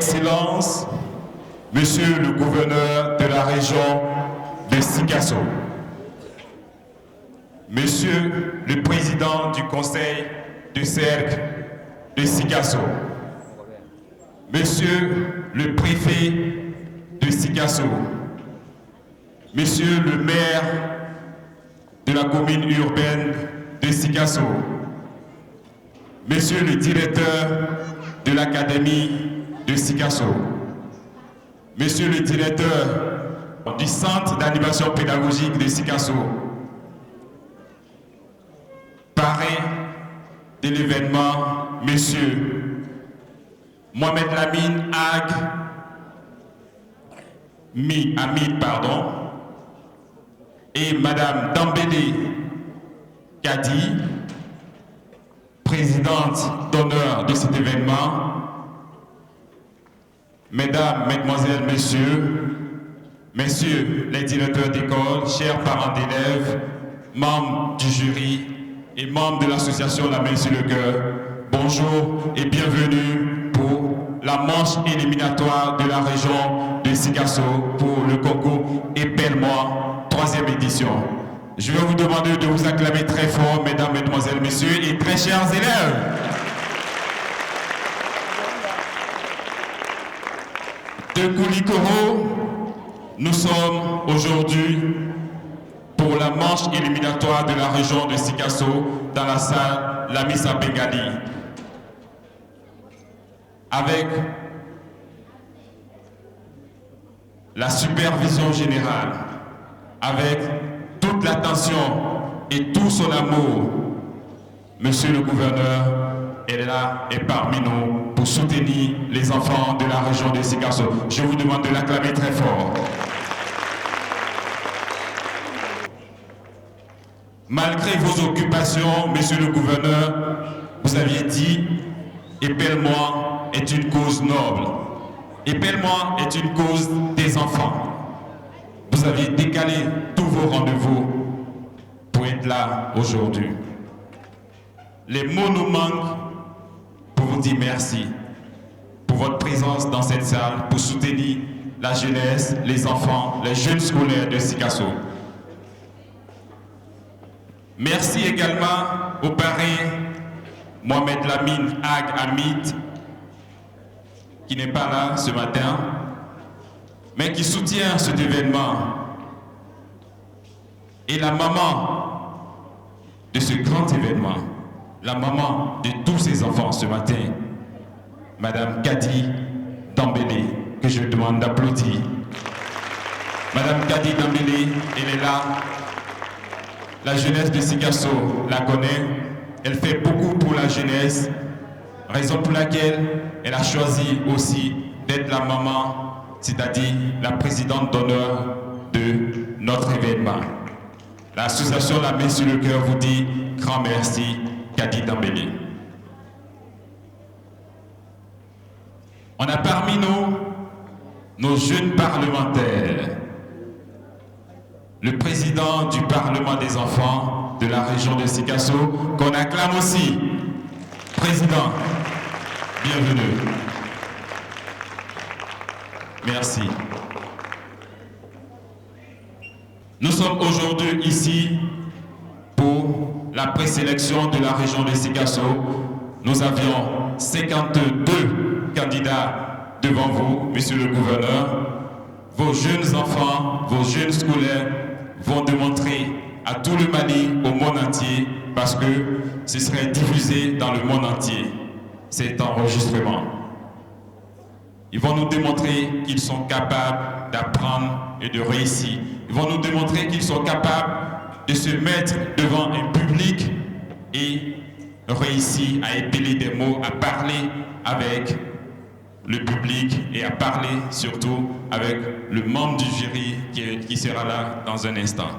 Excellence, Monsieur le gouverneur de la région de Sikasso, Monsieur le président du conseil de cercle de Sikasso, Monsieur le préfet de Sikasso, Monsieur le maire de la commune urbaine de Sikasso, Monsieur le directeur de l'académie de Sikasso, Monsieur le directeur du centre d'animation pédagogique de Sikasso, parrain de l'événement, Monsieur Mohamed Lamine Hamid, et Madame Dambélé Kadi, présidente d'honneur de cet événement, Mesdames, Mesdemoiselles, Messieurs les directeurs d'école, chers parents d'élèves, membres du jury et membres de l'association La Main sur le Cœur, bonjour et bienvenue pour la manche éliminatoire de la région de Sikasso pour le concours Épelle-moi, 3e édition. Je vais vous demander de vous acclamer très fort, Mesdames, Mesdemoiselles, Messieurs et très chers élèves. De Koulikoro, nous sommes aujourd'hui pour la manche éliminatoire de la région de Sikasso dans la salle Lamissa Bengali. Avec la supervision générale, avec toute l'attention et tout son amour, Monsieur le gouverneur est là et parmi nous pour soutenir les enfants de la région de Sikasso. Je vous demande de l'acclamer très fort. Malgré vos occupations, Monsieur le gouverneur, vous aviez dit « Épelle-moi est une cause noble. Épelle-moi est une cause des enfants. » Vous aviez décalé tous vos rendez-vous pour être là aujourd'hui. Les mots nous manquent pour vous dire merci pour votre présence dans cette salle, pour soutenir la jeunesse, les enfants, les jeunes scolaires de Sikasso. Merci également au parrain Mohamed Lamine Hamid, qui n'est pas là ce matin, mais qui soutient cet événement. Et la maman de ce grand événement, la maman de tous ces enfants ce matin, Madame Kadi Dambélé, que je demande d'applaudir. Madame Kadi Dambélé, elle est là. La jeunesse de Sikasso la connaît. Elle fait beaucoup pour la jeunesse, raison pour laquelle elle a choisi aussi d'être la maman, c'est-à-dire la présidente d'honneur de notre événement. L'association La Main sur le Cœur vous dit grand merci, Kadi Dambélé. On a parmi nous nos jeunes parlementaires, le président du Parlement des enfants de la région de Sikasso, qu'on acclame aussi. Président, bienvenue. Merci. Nous sommes aujourd'hui ici pour la présélection de la région de Sikasso. Nous avions 52 candidats devant vous, Monsieur le gouverneur. Vos jeunes enfants, vos jeunes scolaires vont démontrer à tout le Mali, au monde entier, parce que ce serait diffusé dans le monde entier, cet enregistrement. Ils vont nous démontrer qu'ils sont capables d'apprendre et de réussir. Ils vont nous démontrer qu'ils sont capables de se mettre devant un public et réussir à épeler des mots, à parler avec le public et à parler surtout avec le membre du jury qui sera là dans un instant.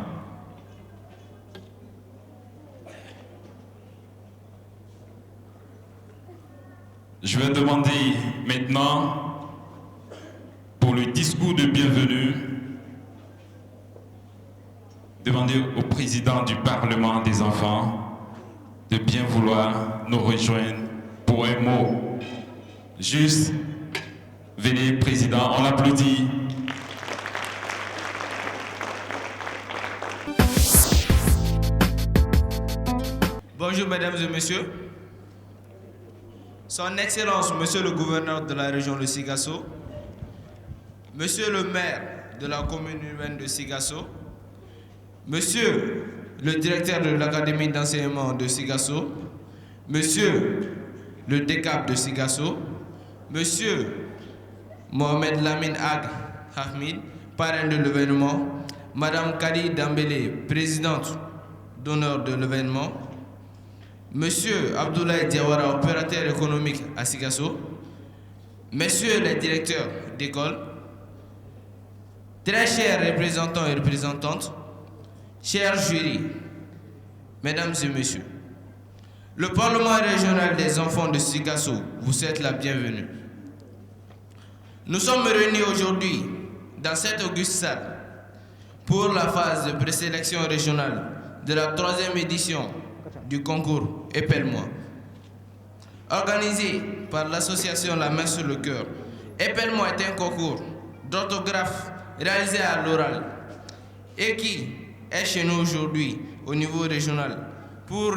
Je vais demander maintenant, pour le discours de bienvenue, demander au président du Parlement des enfants de bien vouloir nous rejoindre pour un mot juste Venez, Président, on l'applaudit. Bonjour mesdames et messieurs. Son Excellence, Monsieur le gouverneur de la région de Sigasso, Monsieur le maire de la commune urbaine de Sigasso, Monsieur le directeur de l'académie d'enseignement de Sigasso, Monsieur le décap de Sigasso, Monsieur Mohamed Lamine Ag Ahmed, parrain de l'événement, Madame Kadi Dambélé, présidente d'honneur de l'événement, Monsieur Abdoulaye Diawara, opérateur économique à Sigasso, Messieurs les directeurs d'école, très chers représentants et représentantes, chers jurys, mesdames et messieurs, le Parlement régional des enfants de Sigasso vous souhaite la bienvenue. Nous sommes réunis aujourd'hui dans cette auguste salle pour la phase de présélection régionale de la 3e édition du concours Épelle-moi. Organisé par l'association La Main sur le Cœur, Épelle-moi est un concours d'orthographe réalisé à l'oral et qui est chez nous aujourd'hui au niveau régional pour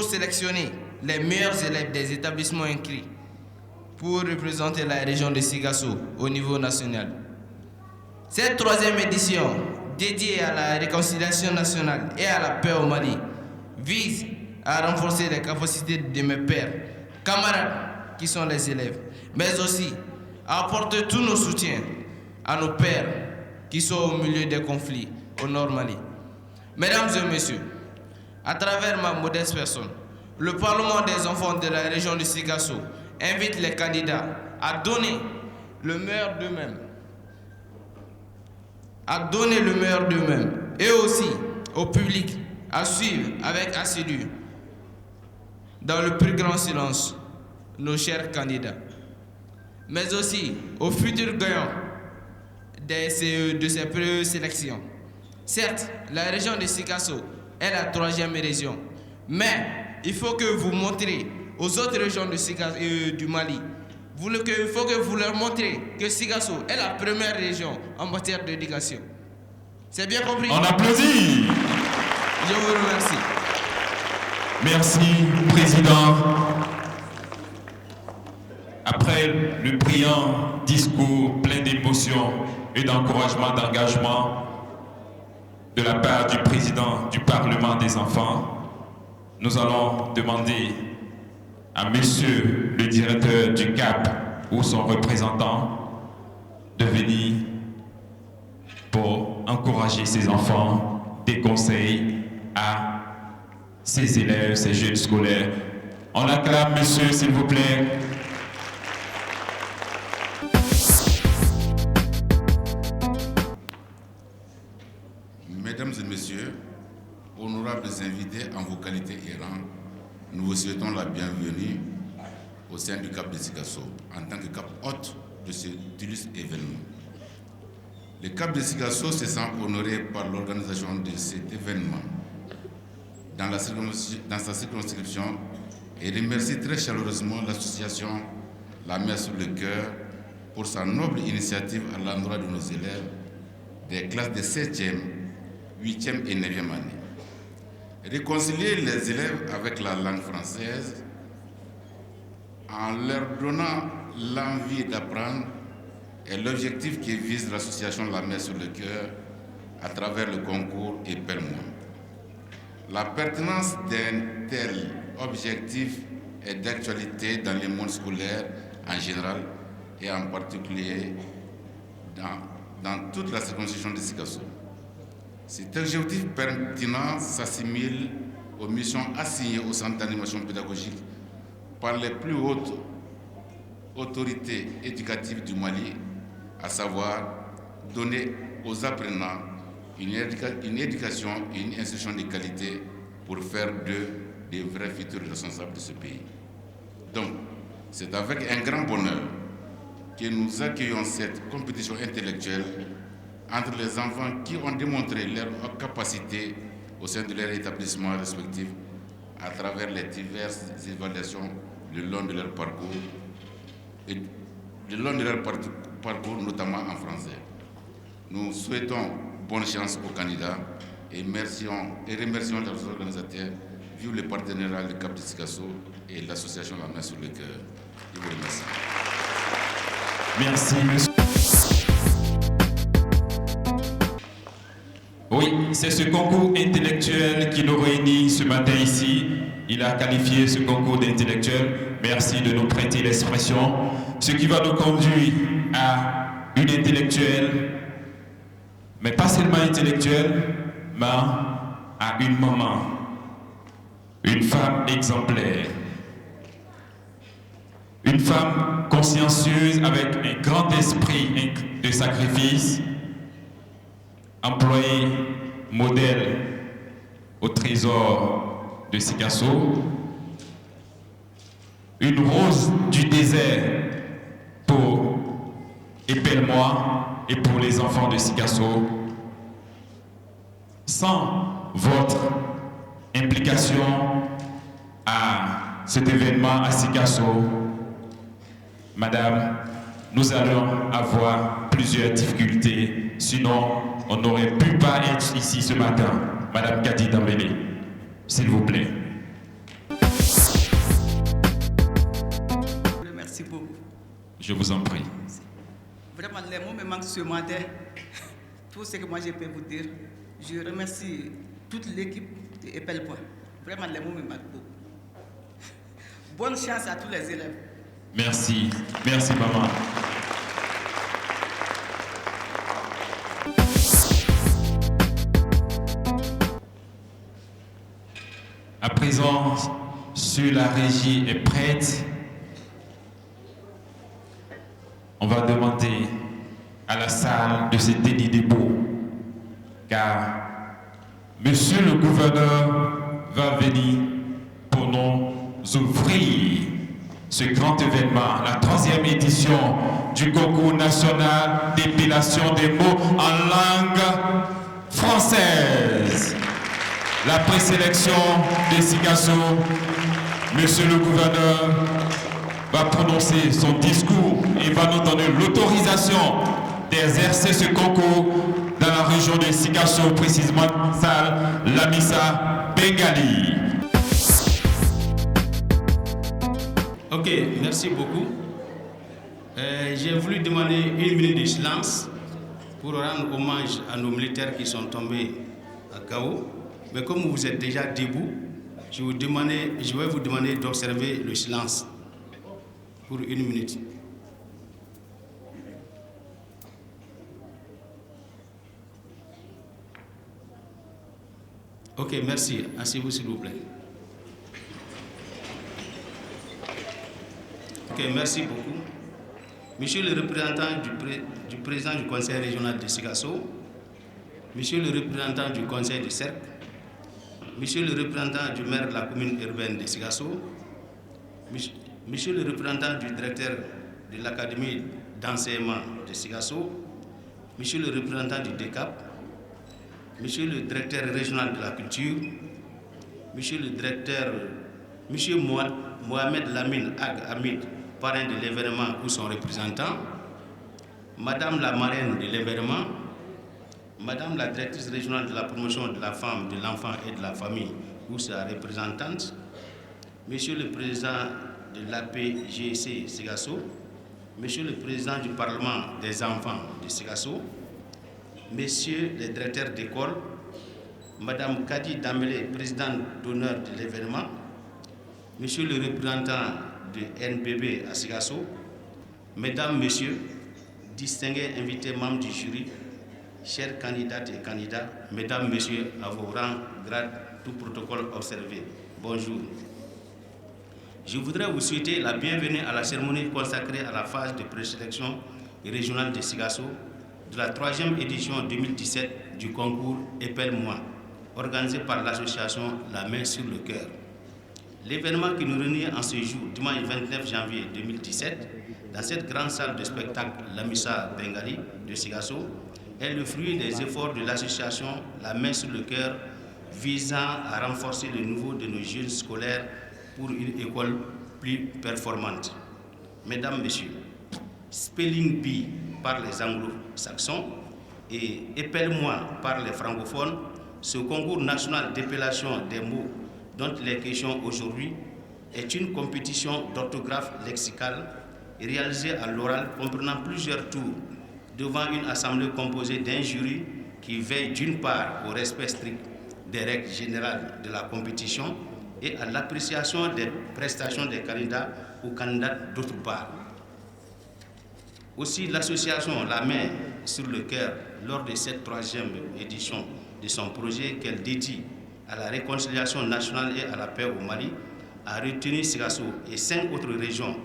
sélectionner les meilleurs élèves des établissements inscrits pour représenter la région de Sigasso au niveau national. Cette 3e édition, dédiée à la réconciliation nationale et à la paix au Mali, vise à renforcer les capacités de mes pères, camarades qui sont les élèves, mais aussi à apporter tous nos soutiens à nos pères qui sont au milieu des conflits au Nord Mali. Mesdames et messieurs, à travers ma modeste personne, le Parlement des enfants de la région de Sigasso invite les candidats à donner le meilleur d'eux-mêmes, et aussi au public à suivre avec assidu, dans le plus grand silence, nos chers candidats, mais aussi aux futurs gagnants de ces présélections. Certes, la région de Sigasso est la 3e région, mais il faut que vous montrez aux autres régions de du Mali, il faut que vous leur montrez que Sigasso est la première région en matière d'éducation. C'est bien compris? On applaudit. Je vous remercie. Merci, Président. Après le brillant discours plein d'émotion et d'encouragement, d'engagement de la part du Président du Parlement des enfants, nous allons demander à Monsieur le directeur du CAP ou son représentant de venir pour encourager ses enfants, des conseils à ses élèves, ses jeunes scolaires. On acclame monsieur, s'il vous plaît. Mesdames et messieurs, honorables invités en vos qualités et rangs, nous vous souhaitons la bienvenue au sein du CAP de Sigasso en tant que CAP hôte de cet illustre événement. Le CAP de Sigasso se sent honoré par l'organisation de cet événement dans sa circonscription et remercie très chaleureusement l'association La Main sur le Cœur pour sa noble initiative à l'endroit de nos élèves des classes de 7e, 8e et 9e année. Réconcilier les élèves avec la langue française en leur donnant l'envie d'apprendre est l'objectif qui vise l'association La Main sur le Cœur à travers le concours Épelle-moi. La pertinence d'un tel objectif est d'actualité dans le monde scolaire en général et en particulier dans toute la circonscription de Sigasso. Cet objectif pertinent s'assimile aux missions assignées au centre d'animation pédagogique par les plus hautes autorités éducatives du Mali, à savoir donner aux apprenants une éducation et une instruction de qualité pour faire d'eux des vrais futurs responsables de ce pays. Donc, c'est avec un grand bonheur que nous accueillons cette compétition intellectuelle entre les enfants qui ont démontré leur capacité au sein de leur établissement respectif à travers les diverses évaluations le long de leur parcours le long de leur parcours, notamment en français. Nous souhaitons bonne chance aux candidats et remercions les organisateurs, vive le partenariat du Cap de Sikasso et l'association La Main sur le Cœur. Je vous remercie. Merci, monsieur. Oui, c'est ce concours intellectuel qui nous réunit ce matin ici. Il a qualifié ce concours d'intellectuel. Merci de nous prêter l'expression. Ce qui va nous conduire à une intellectuelle, mais pas seulement intellectuelle, mais à une maman, une femme exemplaire, une femme consciencieuse avec un grand esprit de sacrifice, employée modèle au trésor de Sikasso, une rose du désert pour Epelle-moi et pour les enfants de Sikasso. Sans votre implication à cet événement à Sikasso, Madame, nous allons avoir plusieurs difficultés, sinon on n'aurait pu pas être ici ce matin. Madame Kadi Dambélé, s'il vous plaît. Merci beaucoup. Je vous en prie. Vraiment, les mots me manquent ce matin. Tout ce que moi je peux vous dire. Je remercie toute l'équipe de Epelle-moi. Vraiment, les mots me manquent beaucoup. Bonne chance à tous les élèves. Merci. Merci, maman. À présent, sur la régie est prête. On va demander à la salle de se tenir debout, car Monsieur le gouverneur va venir pour nous ouvrir ce grand événement, la 3e édition du concours national d'épellation des mots en langue française. La présélection de Sikasso, Monsieur le gouverneur va prononcer son discours et va nous donner l'autorisation d'exercer ce concours dans la région de Sikasso, précisément salle Lamissa Bengali. Ok, merci beaucoup. J'ai voulu demander 1 minute de silence pour rendre hommage à nos militaires qui sont tombés à Gao. Mais comme vous êtes déjà debout, je vais vous demander d'observer le silence pour 1 minute. Ok, merci. Asseyez-vous s'il vous plaît. Ok, merci beaucoup. Monsieur le représentant du président du conseil régional de Sikasso, monsieur le représentant du conseil de Cercle, monsieur le représentant du maire de la commune urbaine de Sikasso, monsieur le représentant du directeur de l'académie d'enseignement de Sikasso, monsieur le représentant du DECAP, monsieur le directeur régional de la culture, monsieur le directeur, monsieur Mohamed Lamine Ag Hamid, parrain de l'événement ou son représentant, madame la marraine de l'événement, madame la directrice régionale de la promotion de la femme, de l'enfant et de la famille ou sa représentante, monsieur le président de l'APGC Sikasso, monsieur le président du Parlement des enfants de Sikasso, messieurs les directeurs d'école, madame Kadi Dambélé, présidente d'honneur de l'événement, monsieur le représentant de NBB à Sikasso, mesdames, messieurs, distingués invités membres du jury, chers candidates et candidats, mesdames, messieurs, à vos rangs, grades, tout protocole observé, bonjour. Je voudrais vous souhaiter la bienvenue à la cérémonie consacrée à la phase de présélection régionale de Sikasso de la 3e édition 2017 du concours Epelle-moi, organisé par l'association La Main sur le Cœur. L'événement qui nous réunit en ce jour, dimanche 29 janvier 2017, dans cette grande salle de spectacle Lamissa Bengali de Sikasso, est le fruit des efforts de l'association La Main sur le Cœur visant à renforcer le niveau de nos jeunes scolaires pour une école plus performante. Mesdames, Messieurs, Spelling Bee par les anglo-saxons et Épelle-moi par les francophones, ce concours national d'épellation des mots dont il est question aujourd'hui est une compétition d'orthographe lexicale réalisée à l'oral comprenant plusieurs tours devant une assemblée composée d'un jury qui veille d'une part au respect strict des règles générales de la compétition et à l'appréciation des prestations des candidats ou candidates d'autre part. Aussi, l'association La Main sur le cœur, lors de cette 3e édition de son projet qu'elle dédie à la réconciliation nationale et à la paix au Mali, a retenu Sikasso et 5 autres régions,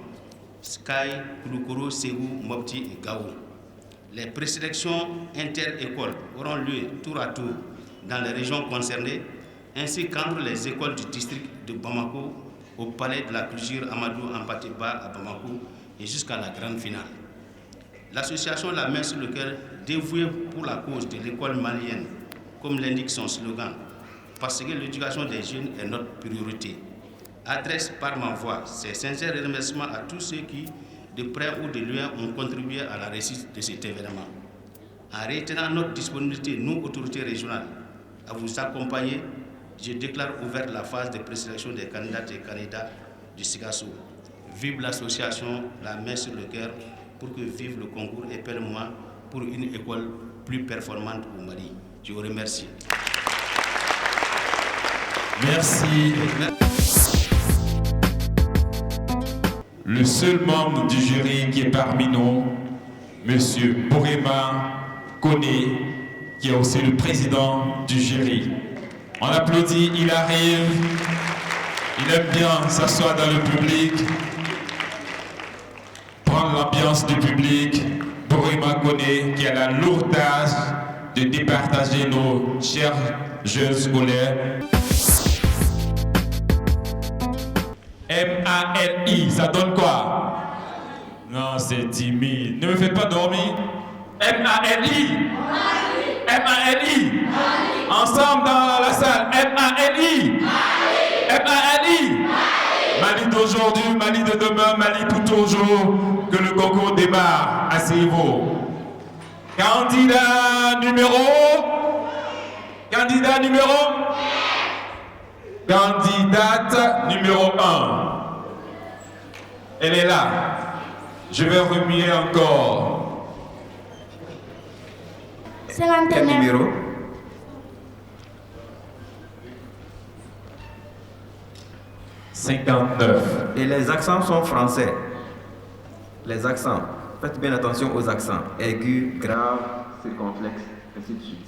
Sky, Kouloukoro, Ségou, Mopti et Gao. Les présélections inter-écoles auront lieu tour à tour dans les régions concernées, ainsi qu'entre les écoles du district de Bamako au palais de la culture Amadou Ampateba à Bamako et jusqu'à la grande finale. L'association La Main sur le cœur, dévouée pour la cause de l'école malienne, comme l'indique son slogan, parce que l'éducation des jeunes est notre priorité, adresse par ma voix ses sincères remerciements à tous ceux qui, de près ou de loin, ont contribué à la réussite de cet événement. En réitérant notre disponibilité, nous, autorités régionales, à vous accompagner, je déclare ouverte la phase de présélection des candidates et candidats du Sikasso. Vive l'association La Main sur le cœur, pour que vive le concours Épelle-moi pour une école plus performante au Mali. Je vous remercie. Merci. Le seul membre du jury qui est parmi nous, M. Bourema Koné, qui est aussi le président du jury. On applaudit, il arrive, il aime bien s'asseoir dans le public, prendre l'ambiance du public. Bourema Koné, qui a la lourde tâche de départager nos chers jeunes scolaires. M-A-L-I, ça donne quoi? Non, c'est timide. Ne me faites pas dormir. M-A-L-I. M-A-L-I. Ensemble dans la salle. M-A-L-I. M-A-L-I. Mali d'aujourd'hui, Mali de demain, Mali pour toujours. Que le concours démarre. Asseyez-vous. Candidat numéro. Candidate numéro 1. Elle est là. Je vais remuer encore. 59. Quel numéro? 59. Et les accents sont français. Les accents. Faites bien attention aux accents. Aigu, grave, circonflexe, ainsi de suite.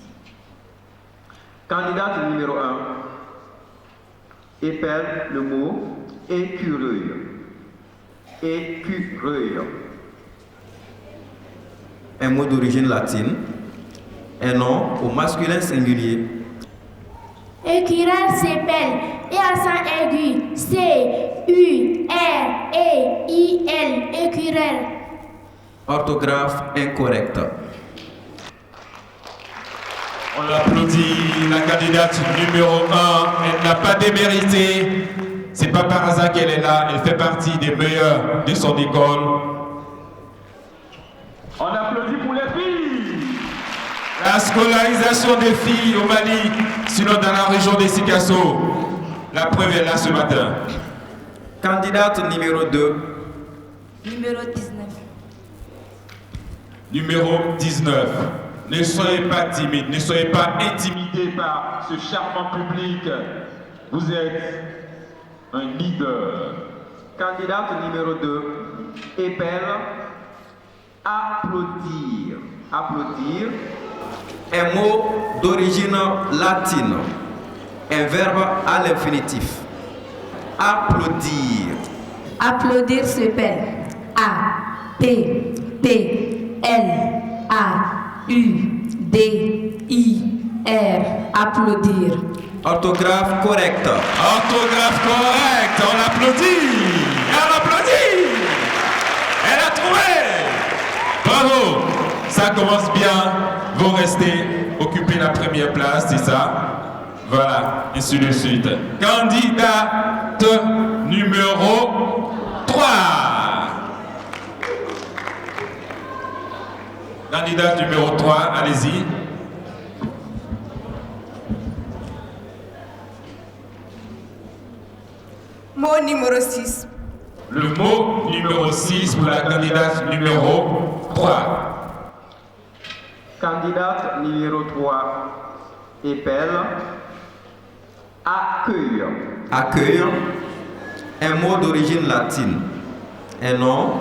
Candidate numéro 1. Épelle le mot écureuil. Écureuil. Un mot d'origine latine. Un nom au masculin singulier. Écureuil s'épelle et accent aigu. C-U-R-E-I-L. Écureuil. Orthographe incorrecte. On applaudit la candidate numéro 1. Elle n'a pas démérité. C'est pas par hasard qu'elle est là. Elle fait partie des meilleures de son école. On applaudit pour les filles. La scolarisation des filles au Mali, sinon dans la région des Sikasso. La preuve est là ce matin. Candidate numéro 2. Numéro 19. Numéro 19. Ne soyez pas timide, ne soyez pas intimidés par ce charmant public. Vous êtes un leader. Candidate numéro 2. Épelle. Applaudir. Applaudir. Un mot d'origine latine. Un verbe à l'infinitif. Applaudir. Applaudir s'épelle A-P-P-L-A-U-D-I-R. Applaudir. Orthographe correcte. Orthographe correcte, on applaudit. On applaudit. Elle a trouvé. Bravo. Ça commence bien. Vous restez, occupez la première place, c'est ça? Voilà, ainsi de suite. Candidate numéro 3. Candidate numéro 3, allez-y. Mot numéro 6. Le mot numéro 6 pour la candidate numéro 3. Candidate numéro 3 épelle accueil. Accueil, un mot d'origine latine, un nom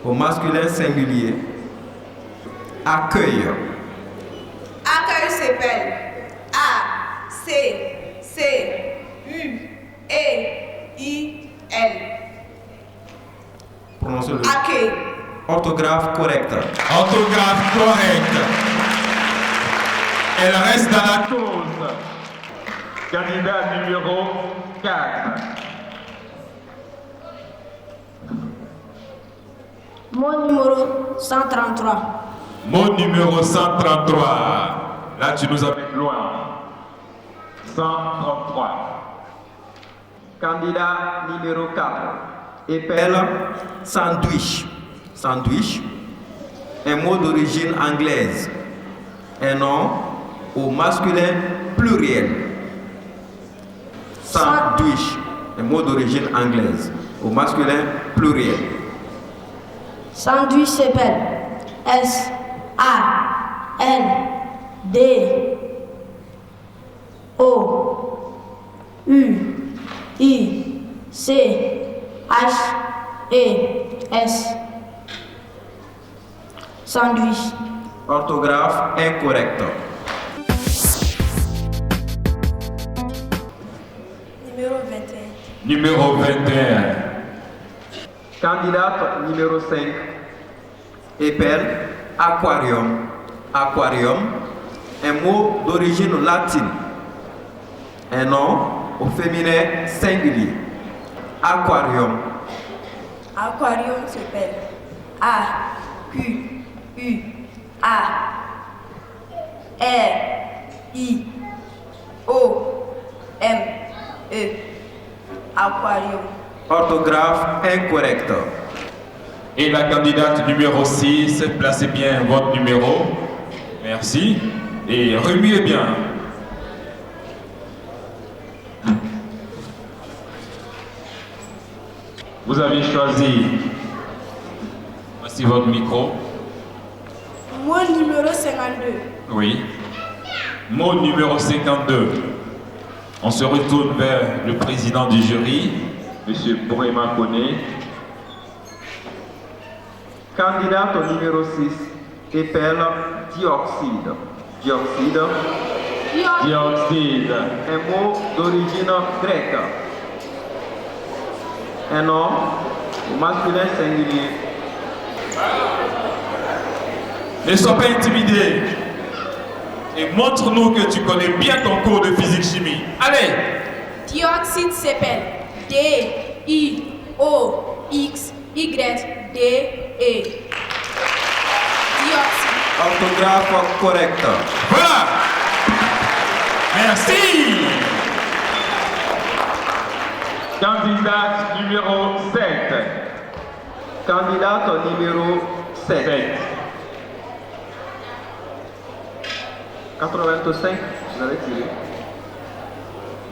au masculin singulier. Accueil. Accueil s'appelle A, C, C, U, E, I, L. Prononcez-le. Accueil. Orthographe correcte. Orthographe correcte. Elle reste dans la cause. Candidat numéro 4. Mot numéro 133. Mot numéro 133. Là, tu nous amènes loin. 133. Candidat numéro 4 épelle sandwich. Sandwich, un mot d'origine anglaise, un nom au masculin pluriel. Sandwich, un mot d'origine anglaise, au masculin pluriel. Sandwich s'appelle S, A, N, D, O, U, I, C, H, E, S. Sandwich. Orthographe incorrecte. Numéro 21. Numéro 21. Candidate numéro 5 épelle aquarium. Aquarium, un mot d'origine latine, un nom au féminin singulier. Aquarium. Aquarium s'appelle A, Q, U, A, R, I, O, M, E. Aquarium. Orthographe incorrecte. Et la candidate numéro 6, placez bien votre numéro. Merci. Et remuez bien. Vous avez choisi. Voici votre micro. Mot numéro 52. Oui. Mot numéro 52. On se retourne vers le président du jury, M. Bourema Koné. Candidate numéro 6 épelle dioxyde. Dioxyde, Dioxyde. un mot d'origine grecque, un nom au masculin singulier. Ne sois pas intimidé. Et montre-nous que tu connais bien ton cours de physique-chimie. Allez! Dioxyde s'appelle D, I, O, X, Y, D, E. Dioxyde. Orthographe correcte. Voilà! Merci! Candidate numéro 7. Candidate numéro 7. 85, vous avez tiré.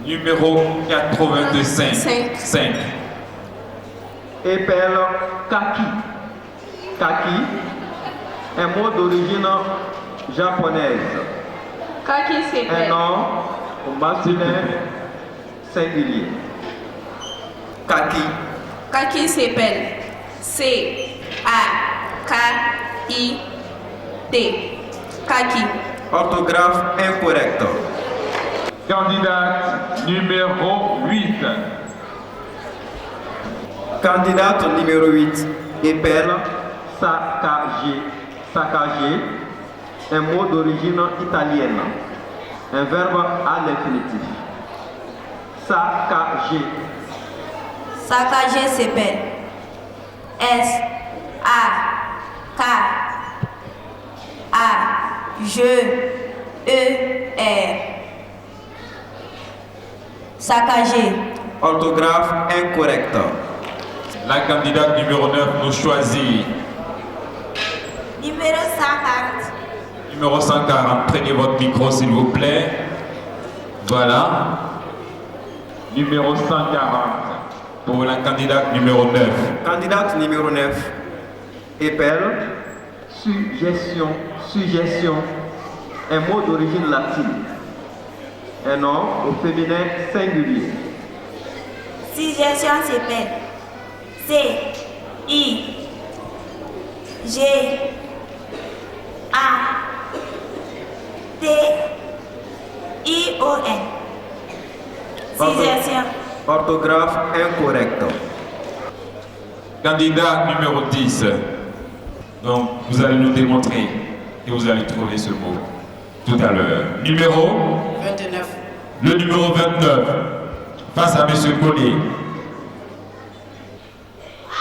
Numéro 85. 5. Épelle kaki. Kaki, un mot d'origine japonaise. Kaki Un s'appelle nom au masculin singulier. Kaki. Kaki s'appelle C, A, K, I, T. Kaki. Orthographe incorrecte. Candidate numéro 8. Candidate numéro 8 épelle saccager. Saccager, un mot d'origine italienne, un verbe à l'infinitif. Saccager. Saccager s'appelle S, A, K, A, G, E, R. Saccager. Orthographe incorrecte. La candidate numéro 9 nous choisit. Numéro 140. Numéro 140, prenez votre micro s'il vous plaît. Voilà. Numéro 140 pour la candidate numéro 9. Candidate numéro 9. Épelle, suggestion, suggestion. Un mot d'origine latine. Un nom au féminin singulier. Suggestion s'appelle C-I-G-A-T-I-O-N. Suggestion. Orthographe incorrecte. Candidat numéro 10. Donc, vous allez nous démontrer que vous allez trouver ce mot tout à l'heure. Numéro 29. Le numéro 29. Face à M. Collet.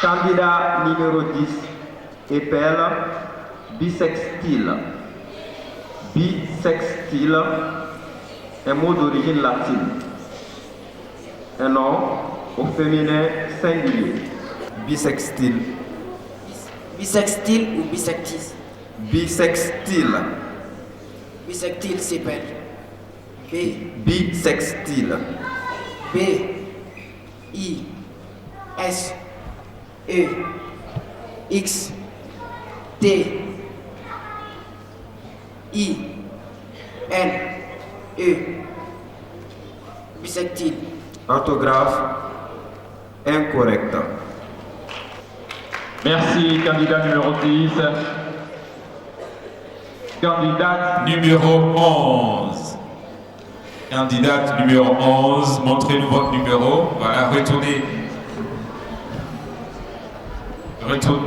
Candidat numéro 10. Épelle, bisextile. Bisextile. Un mot d'origine latine. Un nom au féminin singulier. Bisextile. Bisextile ou bisectis? Bisextile. Bisextile s'appelle B. Bisextile. B. I. S. E. X. T. I. N. E. Bisextile. Orthographe incorrecte. Merci, candidat numéro 10. Candidate numéro 11. Candidate numéro 11, montrez-nous votre numéro. Voilà, retournez.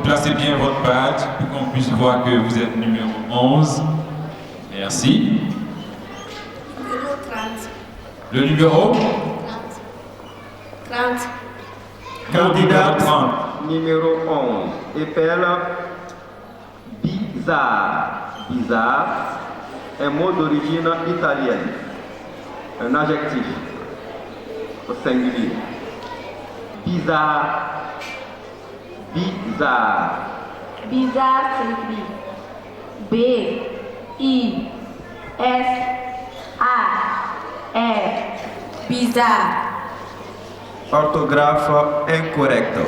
Placez bien votre badge pour qu'on puisse voir que vous êtes numéro 11. Merci. Numéro 30. Le numéro 30. Candidate numéro 11. Épelle, bizarre. Bizarre. Un mot d'origine italienne. Un adjectif au singulier. Bizarre. Bizarre. Bizarre s'écrit B-I-S-A-R. Bizarre. Orthographe incorrecte.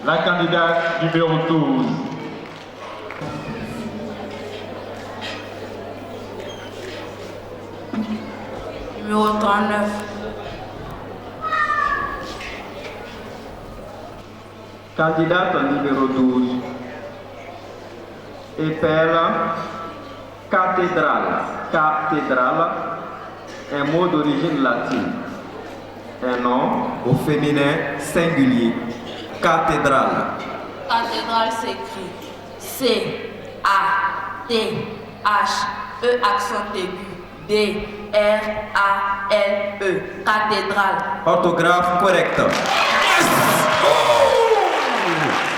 La candidate numéro 12. Numéro 39. Candidate numéro 12. Épelle, cathédrale. Cathédrale, un mot d'origine latine. Un nom au féminin singulier. Cathédrale. Cathédrale s'écrit C-A-T-H-E accent aigu D-R-A-L-E. Cathédrale. Orthographe correcte.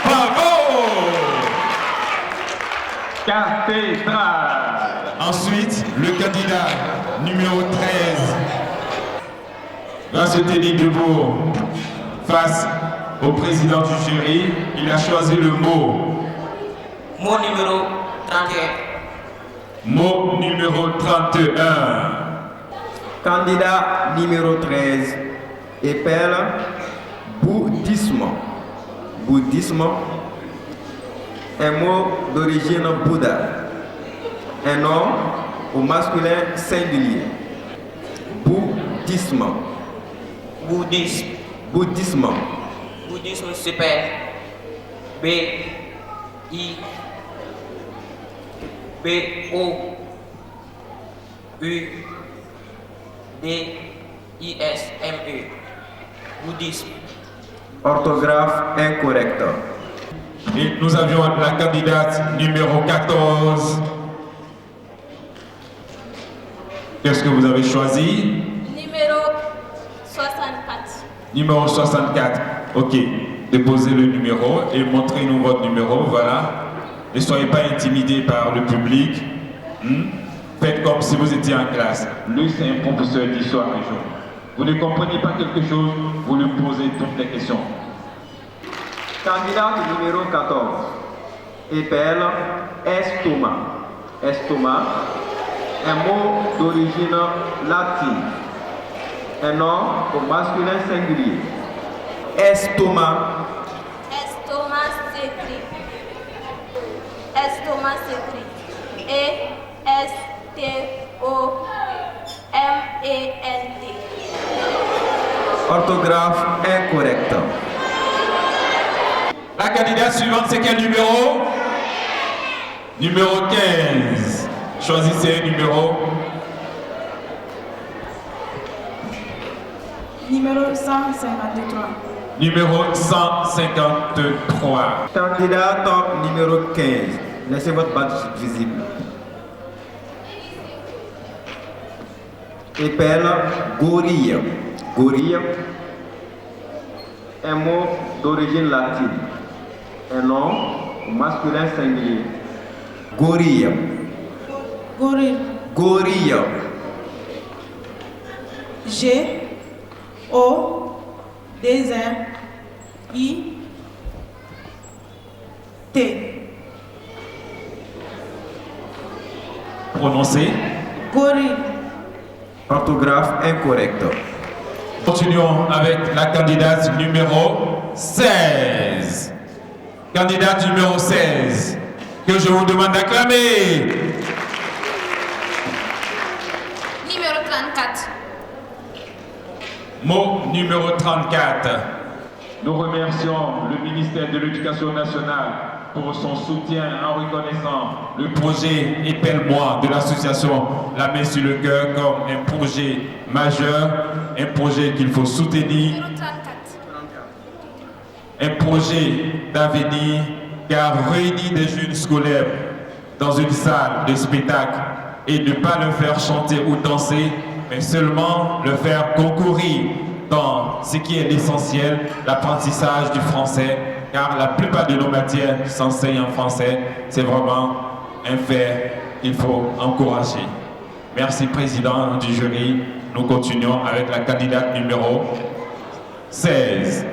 Bravo! Cathédrale. Ensuite, le candidat numéro 13 va se tenir debout face au président du jury. Il a choisi le mot. Mot numéro 31. Mot numéro 31. Candidat numéro 13. Épelle, bouddhisme. Bouddhisme, un mot d'origine Bouddha. Un nom au masculin singulier. Bouddhisme. Bouddhisme. Bouddhisme. Bouddhisme s'appelle B-I. B-O-U-D-I-S-M-E. Bouddhisme. Orthographe incorrecte. Et nous avions la candidate numéro 14. Qu'est-ce que vous avez choisi? Numéro 64. Numéro 64. Ok. Déposez le numéro et montrez-nous votre numéro. Voilà. Ne soyez pas intimidés par le public. Faites comme si vous étiez en classe. Lui, c'est un professeur d'histoire et géographie. Vous ne comprenez pas quelque chose, vous lui posez toutes les questions. Candidate numéro 14. Épelle estomac. Estomac, un mot d'origine latine. Un nom au masculin singulier. Estomac. Estomac s'écrit. Estomac s'écrit. E-S-T-O-M-A-N-T. Orthographe incorrecte. La candidate suivante, c'est quel numéro? Numéro 15. Choisissez un numéro. Numéro 153. Numéro 153. Candidate numéro 15. Laissez votre badge visible. Épelle gorille. Gorille, un mot d'origine latine. Un nom masculin singulier. Gorille. Gorille. Gorille. G-O-2-R-I-T. Prononcez. Gorille. Orthographe incorrecte. Continuons avec la candidate numéro 16. Candidate numéro 16, que je vous demande d'acclamer. Numéro 34. Mot numéro 34. Nous remercions le ministère de l'Éducation nationale pour son soutien en reconnaissant le projet Épelle-moi de l'association La Main sur le Cœur comme un projet majeur, un projet qu'il faut soutenir, Numéro 34. un projet d'avenir qui a réuni des jeunes scolaires dans une salle de spectacle et ne pas le faire chanter ou danser, mais seulement le faire concourir dans ce qui est l'essentiel, l'apprentissage du français, car la plupart de nos matières s'enseignent en français. C'est vraiment un fait qu'il faut encourager. Merci, président du jury. Nous continuons avec la candidate numéro 16.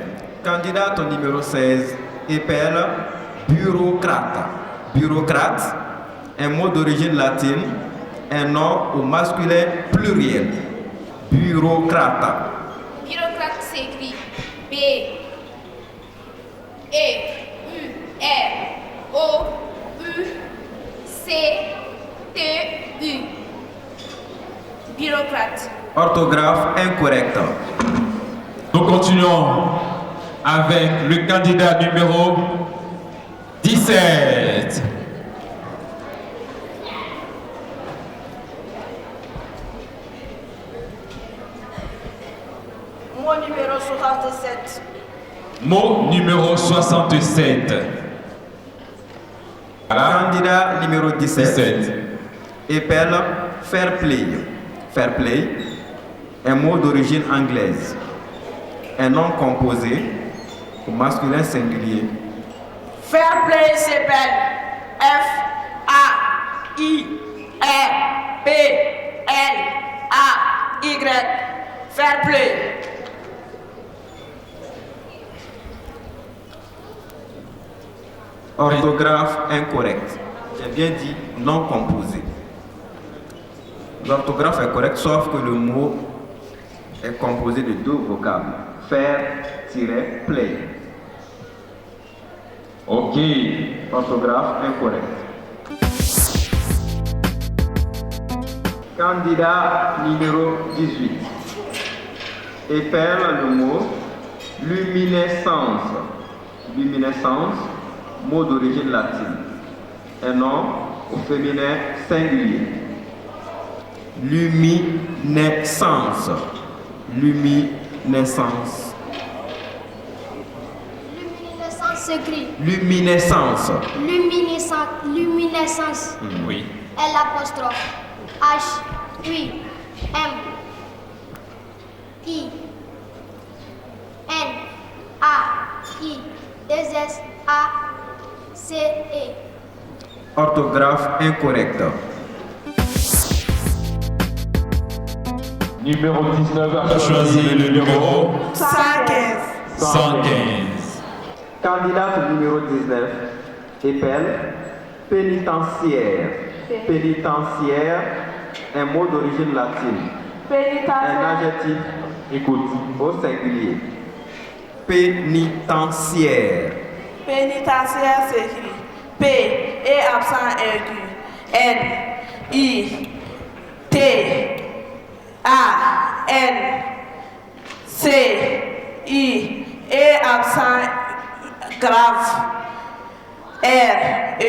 Candidate numéro 16. Épelle bureaucrate. Bureaucrate, un mot d'origine latine, un nom au masculin pluriel. Bureaucrate. Bureaucrate s'écrit B-E-U-R-O-U-C-T-U. Bureaucrate. Orthographe incorrecte. Nous continuons avec le candidat numéro 17. Mot numéro 67. Mot numéro 67. Voilà. Candidat numéro 17. Épelle fair play. Fair play, un mot d'origine anglaise. Un nom composé au masculin singulier. Fair play s'appelle F-A-I-R-P-L-A-Y. Fair play. Orthographe incorrecte. J'ai bien dit non composé. L'orthographe est correcte, sauf que le mot est composé de deux vocables. Faire-play. Ok. Orthographe incorrecte. Candidat numéro 18. Épelle le mot luminescence. Luminescence, mot d'origine latine. Un nom au féminin singulier. Luminescence. Luminescence. Luminescence s'écrit. Luminescence. Luminescence. Luminescence. Oui. L apostrophe. H. U. M. I. N. A. I. 2 S. A. C. E. Orthographe incorrecte. Numéro 19 a choisi le numéro 115. 115. Candidate numéro 19, épelle, pénitentiaire. Pénitentiaire, un mot d'origine latine. Un adjectif, écoute, au singulier. Pénitentiaire. Pénitentiaire s'écrit P et accent aigu. N I T A N C I et accent grave. R E.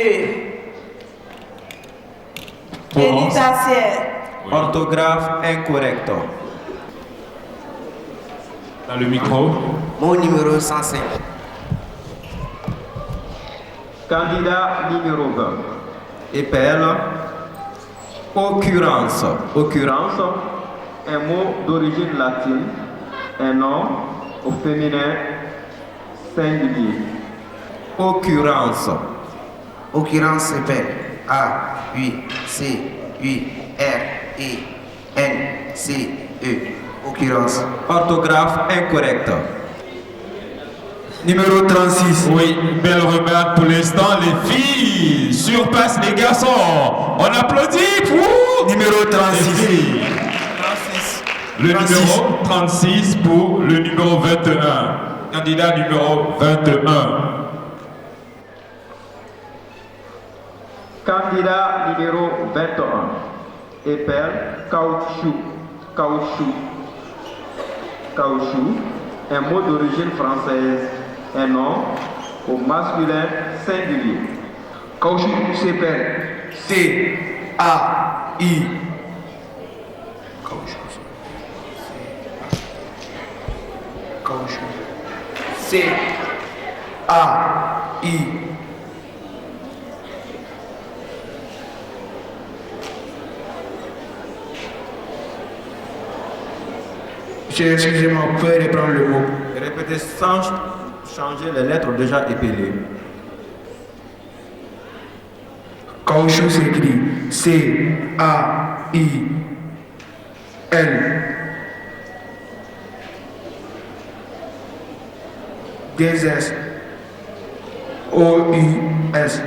Pénitentiaire. Orthographe incorrecte. Dans le micro. Mot numéro 105. Candidat numéro 20. Épelle, occurrence. Occurrence, un mot d'origine latine, un nom au féminin singulier. Occurrence. Occurrence épelle. A, U, C, U, R, E, N, C, E. Occurrence. Orthographe incorrecte. Numéro 36. Oui, belle remarque pour l'instant. Les filles surpassent les garçons. On applaudit pour numéro 36. Le numéro 36 pour le numéro 21. Candidat numéro 21. Candidat numéro 21. Épelle, caoutchouc. Caoutchouc. Caoutchouc, un mot d'origine française, un nom au masculin singulier. Caoutchouc s'épelle C A I. Caoutchouc. Caoutchouc. C A I. Excusez-moi, vous pouvez reprendre le mot. Répétez sans changer les lettres déjà épellées. Caoutchouc s'écrit C A I L. Des S O U S.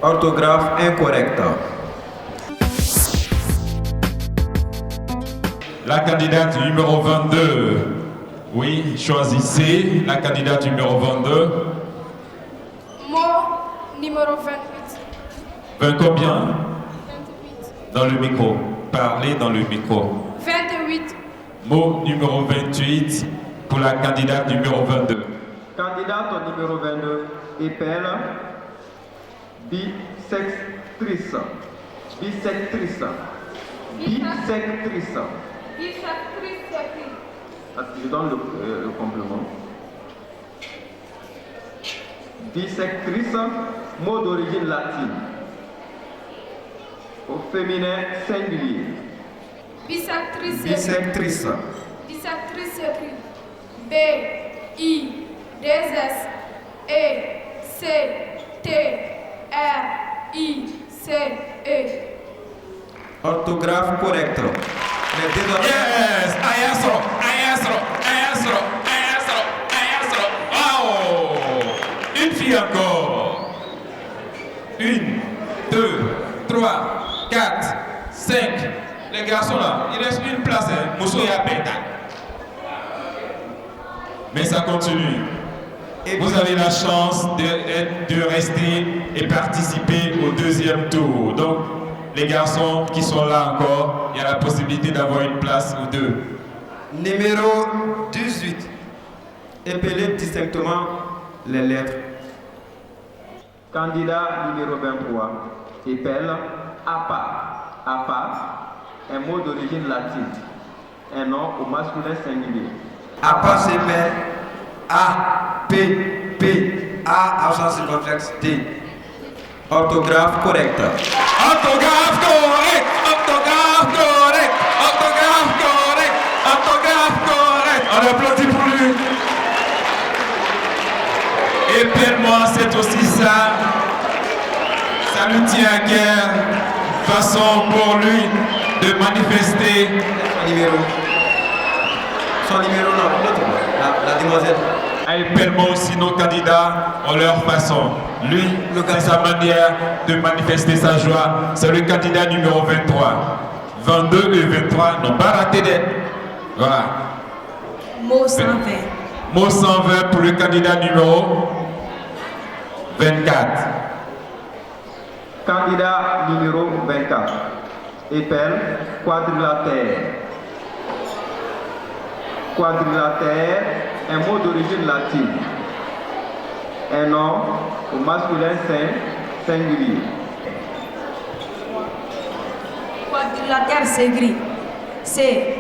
Orthographe incorrecte. La candidate numéro 22. Oui, choisissez la candidate numéro 22. Mot numéro 28. 20 combien? 28. Dans le micro. Parlez dans le micro. 28. Mot numéro 28 pour la candidate numéro 22. Candidate numéro 22. Épelle, bisectrice. Bisectrice. Bisectrice. Je donne le complément. Bisectrice, mot d'origine latine. Au féminin singulier. Bisectrice. Bisectrice. Bisectrice écrit B I D S E C T R I C E. Orthographe correcte. Yes! Maestro! Wow! Une fille encore. 1, 2, 3, 4, 5. Les garçons là, il reste une place. Mousso et Apeta. Mais ça continue. Et vous avez la chance de rester et participer au deuxième tour. Donc, les garçons qui sont là encore, il y a la possibilité d'avoir une place ou deux. Numéro 18. Épelez distinctement les lettres. Candidat numéro 23. Épelle APA. APA, un mot d'origine latine. Un nom au masculin singulier. APA s'épelle A P P A accent circonflexe D. Orthographe correcte. Orthographe correct! Orthographe correct! Orthographe correct! Orthographe correct! On applaudit pour lui. Épelle-moi, c'est aussi ça. Ça lui tient à cœur. Façon pour lui de manifester son numéro, non, l'autre, la demoiselle. Appelle-moi aussi nos candidats en leur façon. Lui, c'est sa manière de manifester sa joie. C'est le candidat numéro 23. 22 et 23 n'ont pas raté d'être. Voilà. Mot 120. Mot 120 pour le candidat numéro 24. Candidat numéro 24. Épelle quadrilatère. Quadrilatère, un mot d'origine latine. Un nom au masculin singulier. Quadrilatère s'écrit C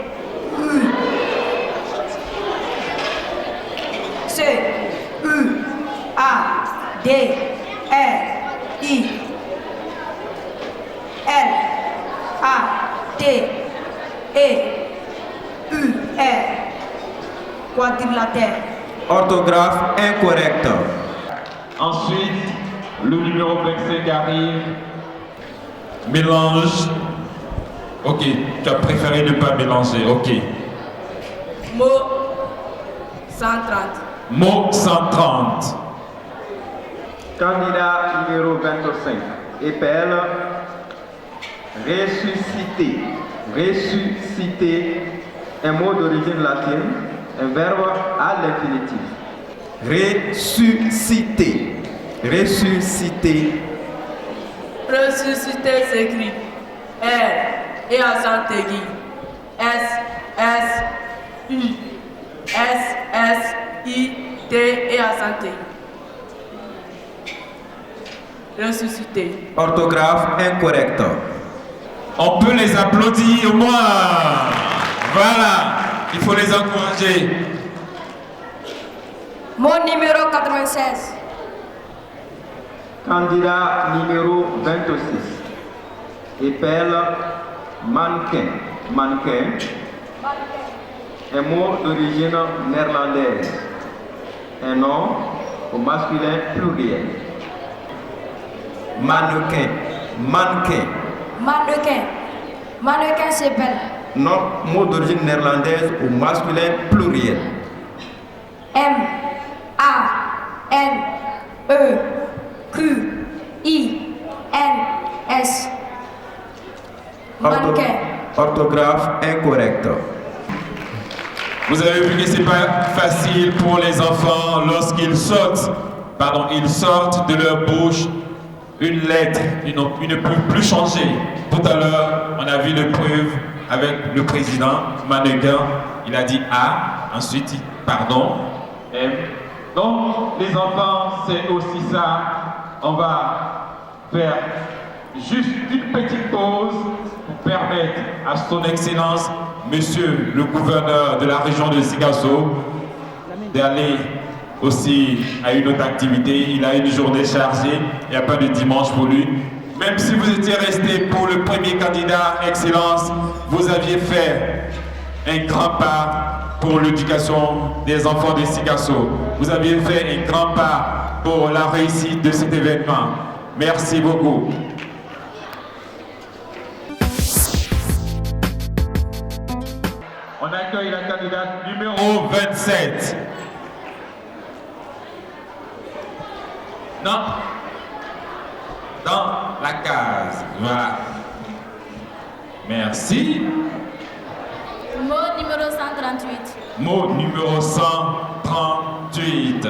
U A D R I L A T E U R. Quadrilatère. Orthographe incorrecte. Ensuite, le numéro 25 arrive. Mélange. Ok, tu as préféré ne pas mélanger. Ok. Mot 130. Mot 130. Candidat numéro 25. Épelle ressusciter. Ressusciter, un mot d'origine latine, un verbe à l'infinitif. Ressusciter. Ressusciter. Ressusciter s'écrit R et accent aigu. S-I-T et accent aigu. Ressusciter. Orthographe incorrecte. On peut les applaudir au moins. Voilà, il faut les encourager. Mot numéro 96. Candidat numéro 26. Épelle mannequin. Mannequin. Un mot d'origine néerlandaise. Un nom au masculin pluriel. Mannequin. Mannequin. Mannequin. Mannequin s'appelle. Non, mot d'origine néerlandaise au masculin pluriel. M-A-N-E-Q-I-N-S. Mannequin. Orthographe incorrecte. Vous avez vu que c'est pas facile pour les enfants lorsqu'ils sortent, ils sortent de leur bouche une lettre, ils ne peuvent plus changer. Tout à l'heure, on a vu l'épreuve avec le président mannequin, il a dit A, ensuite pardon, M. Donc les enfants, c'est aussi ça. On va faire juste une petite pause pour permettre à son excellence, monsieur le gouverneur de la région de Sikasso, d'aller aussi à une autre activité. Il a une journée chargée, il n'y a pas de dimanche pour lui. Même si vous étiez resté pour le premier candidat, excellence, vous aviez fait un grand pas pour l'éducation des enfants de Sikasso. Vous aviez fait un grand pas pour la réussite de cet événement. Merci beaucoup. On accueille la candidate numéro 27. Non. Dans la case. Voilà. Merci. Mot numéro 138. Mot numéro 138.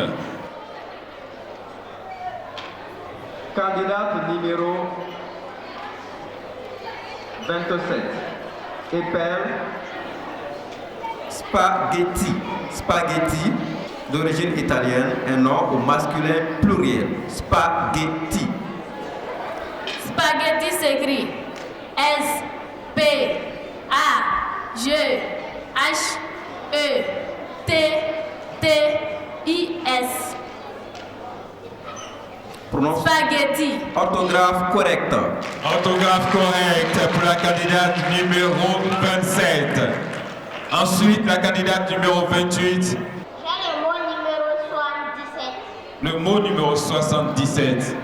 Candidate numéro 27. Épelle spaghetti. Spaghetti, d'origine italienne, un nom au masculin pluriel. Spaghetti. Spaghetti s'écrit S-P-A-G-H-E-T-T-I-S. Spaghetti. Orthographe correcte. Orthographe correcte pour la candidate numéro 27. Ensuite, la candidate numéro 28. J'ai le mot numéro 77. Le mot numéro 77.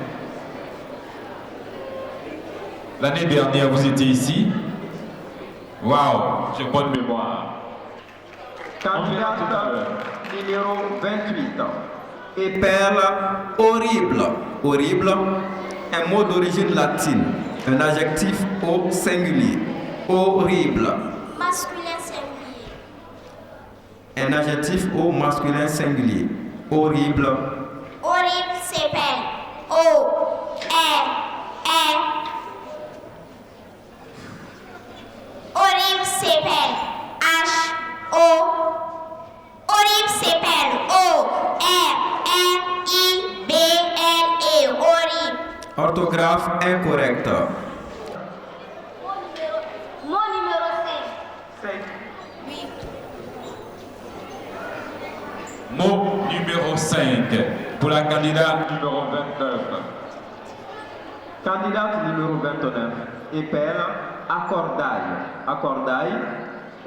L'année dernière, vous étiez ici. Waouh, j'ai bonne mémoire. Candidate numéro 28. Épelle horrible. Horrible, un mot d'origine latine, un adjectif au singulier. Horrible. Masculin singulier. Un adjectif au masculin singulier. Horrible. Horrible s'épelle O-R-R. Horrible s'épelle H-O. Horrible s'épelle O-R-R-I-B-L-E. Horrible. Orthographe incorrecte. Mot numéro 5. Oui. Mot numéro 5 pour la candidate numéro 29. Candidate numéro 29. Épelle accordaille. Accordaille,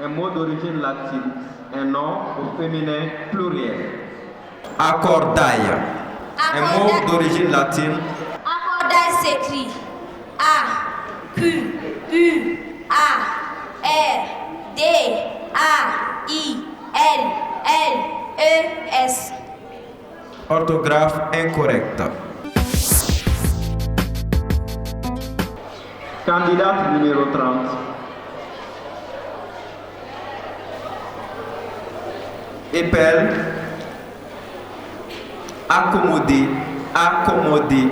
un mot d'origine latine, un nom au féminin pluriel. Accordaille, un mot d'origine latine. Accordaille s'écrit A-Q-U-A-R-D-A-I-L-L-E-S. Orthographe incorrecte. Candidate numéro 30. Épelle accommodé. Accommodé.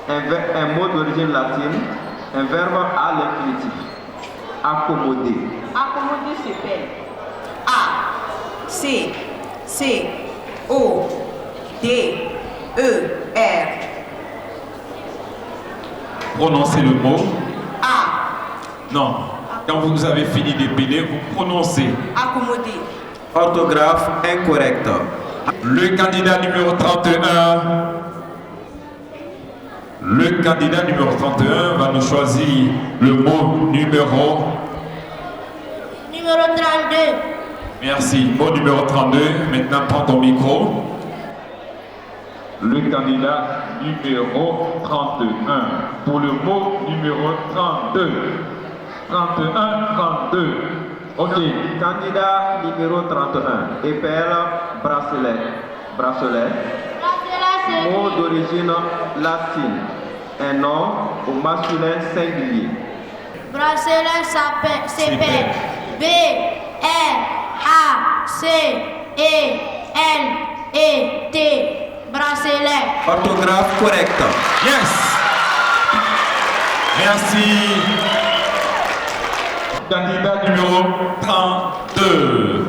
Un mot d'origine latine, un verbe à l'infinitif. Accommoder. Accommoder s'appelle A-C-C-O-D-E-R. Prononcez le mot. Non. Quand vous avez fini d'épeler, vous prononcez. Accommoder. Orthographe incorrecte. Le candidat numéro 31. Le candidat numéro 31 va nous choisir le mot numéro 32. Merci. Mot numéro 32. Maintenant, prends ton micro. Le candidat numéro 31. Pour le mot numéro 32. 31, 32. Ok. Candidat numéro 31. Épelle bracelet. Bracelet. Mot d'origine latine. Un nom au masculin singulier. Bracelet s'appelle B-R-A-C-E-L-E-T. Bracelet. Orthographe correcte. Yes. Merci. Candidat numéro 32.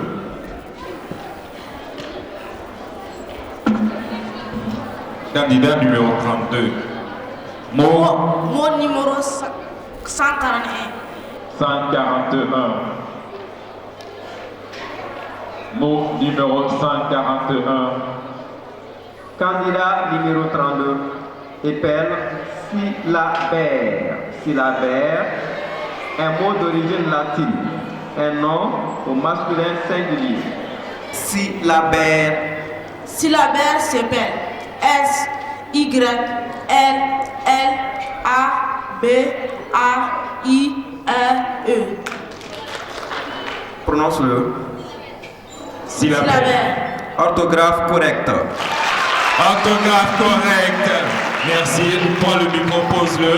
Candidat numéro 32. Mot numéro 141. 141. Mot numéro 141. Candidat numéro 32. Épelle syllabaire. Syllabaire, un mot d'origine latine, un nom au masculin singulier. Syllabaire. Syllabaire s'appelle S-Y-L-L-A-B-A-I-R-E. Prononce-le. Syllabaire. Orthographe correcte. Orthographe correcte. Merci. Prends le micro, pose-le.